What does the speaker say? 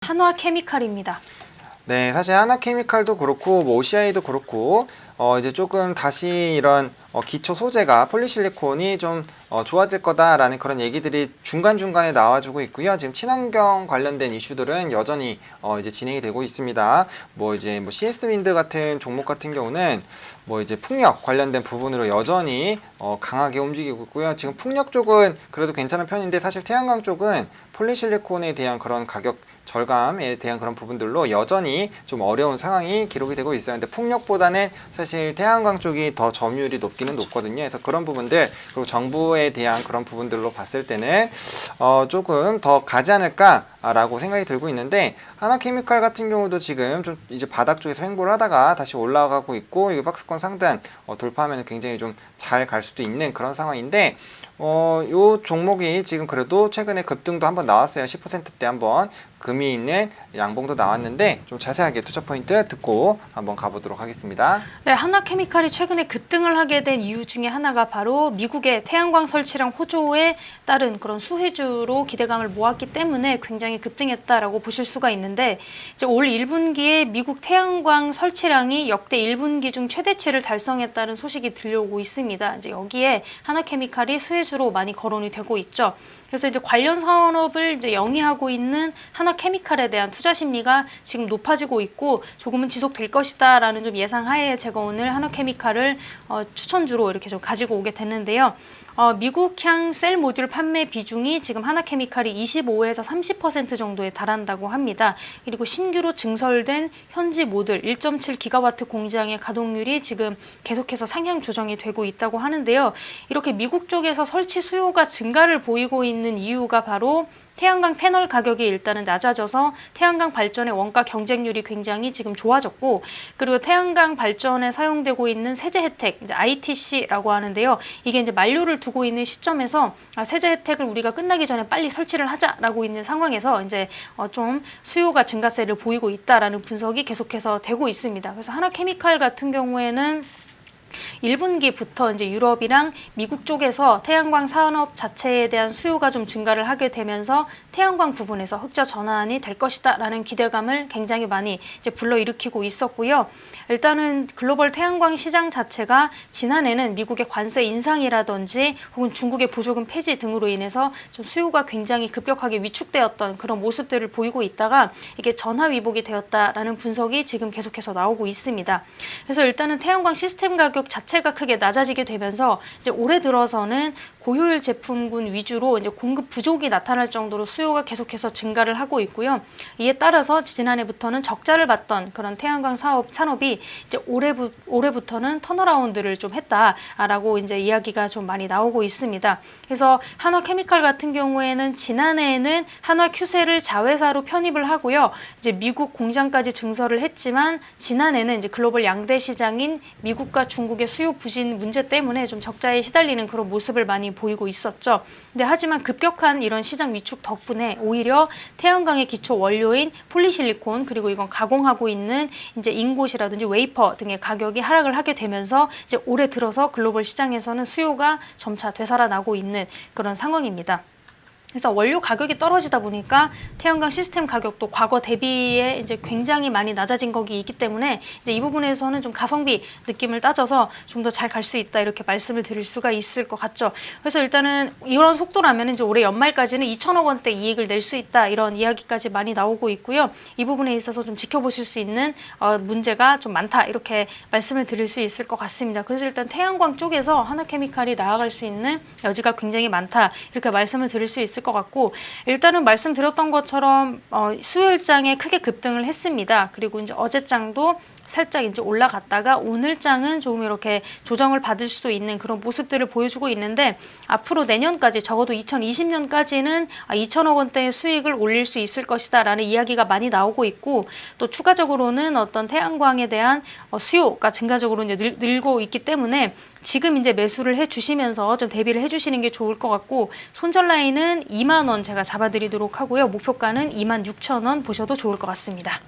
한화케미칼입니다. 네, 사실 하나케미칼도 그렇고 뭐 OCI도 그렇고 이제 조금 다시 이런 기초 소재가 폴리실리콘이 좀 좋아질 거다라는 그런 얘기들이 중간중간에 나와주고 있고요. 지금 친환경 관련된 이슈들은 여전히 이제 진행이 되고 있습니다. 뭐 이제 뭐 CS 윈드 같은 종목 같은 경우는 뭐 이제 풍력 관련된 부분으로 여전히 강하게 움직이고 있고요. 지금 풍력 쪽은 그래도 괜찮은 편인데 사실 태양광 쪽은 폴리실리콘에 대한 그런 가격 절감에 대한 그런 부분들로 여전히 좀 어려운 상황이 기록이 되고 있어요. 근데 풍력보다는 사실 태양광 쪽이 더 점유율이 높기는 높거든요. 그래서 그런 부분들, 그리고 정부에 대한 그런 부분들로 봤을 때는 조금 더 가지 않을까라고 생각이 들고 있는데, 하나케미칼 같은 경우도 지금 좀 이제 바닥 쪽에서 횡보를 하다가 다시 올라가고 있고, 이 박스권 상단 돌파하면 굉장히 좀 잘 갈 수도 있는 그런 상황인데, 요 종목이 지금 그래도 최근에 급등도 한번 나왔어요. 10%대 한번 금이 있는 양봉도 나왔는데, 좀 자세하게 투자 포인트 듣고 한번 가보도록 하겠습니다. 네, 한화케미칼이 최근에 급등을 하게 된 이유 중에 하나가 바로 미국의 태양광 설치량 호조에 따른 그런 수혜주로 기대감을 모았기 때문에 굉장히 급등했다라고 보실 수가 있는데, 이제 올 1분기에 미국 태양광 설치량이 역대 1분기 중 최대치를 달성했다는 소식이 들려오고 있습니다. 이제 여기에 한화케미칼이 수혜주로 많이 거론이 되고 있죠. 그래서 이제 관련 산업을 이제 영위하고 있는 한화케미칼에 대한 투자 심리가 지금 높아지고 있고 조금은 지속될 것이다라는 좀 예상하에 제가 오늘 한화케미칼을 추천주로 이렇게 좀 가지고 오게 됐는데요. 미국향 셀 모듈 판매 비중이 지금 한화케미칼이 25에서 30% 정도에 달한다고 합니다. 그리고 신규로 증설된 현지 모듈 1.7기가와트 공장의 가동률이 지금 계속해서 상향 조정이 되고 있다고 하는데요. 이렇게 미국 쪽에서 설치 수요가 증가를 보이고 있는 이유가 바로 태양광 패널 가격이 일단은 낮아져서 태양광 발전의 원가 경쟁률이 굉장히 지금 좋아졌고, 그리고 태양광 발전에 사용되고 있는 세제 혜택, 이제 ITC라고 하는데요. 이게 이제 만료를 두고 있는 시점에서 세제 혜택을 우리가 끝나기 전에 빨리 설치를 하자라고 있는 상황에서 이제 좀 수요가 증가세를 보이고 있다라는 분석이 계속해서 되고 있습니다. 그래서 한화케미칼 같은 경우에는 1분기부터 이제 유럽이랑 미국 쪽에서 태양광 산업 자체에 대한 수요가 좀 증가를 하게 되면서 태양광 부분에서 흑자 전환이 될 것이다라는 기대감을 굉장히 많이 이제 불러일으키고 있었고요. 일단은 글로벌 태양광 시장 자체가 지난해는 미국의 관세 인상이라든지 혹은 중국의 보조금 폐지 등으로 인해서 좀 수요가 굉장히 급격하게 위축되었던 그런 모습들을 보이고 있다가 이게 전화 위복이 되었다라는 분석이 지금 계속해서 나오고 있습니다. 그래서 일단은 태양광 시스템 가격 자체가 크게 낮아지게 되면서 이제 올해 들어서는 고효율 제품군 위주로 이제 공급 부족이 나타날 정도로 수요가 계속해서 증가를 하고 있고요. 이에 따라서 지난해부터는 적자를 봤던 그런 태양광 산업이 이제 올해부터는 턴어라운드를 좀 했다라고 이제 이야기가 좀 많이 나오고 있습니다. 그래서 한화케미칼 같은 경우에는 지난해에는 한화큐셀을 자회사로 편입을 하고요. 이제 미국 공장까지 증설을 했지만 지난해는 이제 글로벌 양대 시장인 미국과 중국의 수요 부진 문제 때문에 좀 적자에 시달리는 그런 모습을 많이 보이고 있었죠. 근데 하지만 급격한 이런 시장 위축 덕분에 오히려 태양광의 기초 원료인 폴리실리콘, 그리고 이건 가공하고 있는 이제 인곳이라든지 웨이퍼 등의 가격이 하락을 하게 되면서 이제 올해 들어서 글로벌 시장에서는 수요가 점차 되살아나고 있는 그런 상황입니다. 그래서 원료 가격이 떨어지다 보니까 태양광 시스템 가격도 과거 대비에 이제 굉장히 많이 낮아진 거기 있기 때문에 이제 이 부분에서는 좀 가성비 느낌을 따져서 좀 더 잘 갈 수 있다 이렇게 말씀을 드릴 수가 있을 것 같죠. 그래서 일단은 이런 속도라면 이제 올해 연말까지는 2천억 원대 이익을 낼 수 있다 이런 이야기까지 많이 나오고 있고요. 이 부분에 있어서 좀 지켜보실 수 있는 문제가 좀 많다 이렇게 말씀을 드릴 수 있을 것 같습니다. 그래서 일단 태양광 쪽에서 한화케미칼이 나아갈 수 있는 여지가 굉장히 많다 이렇게 말씀을 드릴 수 있을 것 같고, 일단은 말씀드렸던 것처럼 수요일장에 크게 급등을 했습니다. 그리고 이제 어제장도 살짝 이제 올라갔다가 오늘장은 조금 이렇게 조정을 받을 수 있는 그런 모습들을 보여주고 있는데, 앞으로 내년까지 적어도 2020년까지는 2천억 원대의 수익을 올릴 수 있을 것이다 라는 이야기가 많이 나오고 있고, 또 추가적으로는 어떤 태양광에 대한 수요가 증가적으로 이제 늘고 있기 때문에 지금 이제 매수를 해주시면서 좀 대비를 해주시는 게 좋을 것 같고, 손절 라인은 2만 원 제가 잡아드리도록 하고요. 목표가는 26,000원 보셔도 좋을 것 같습니다.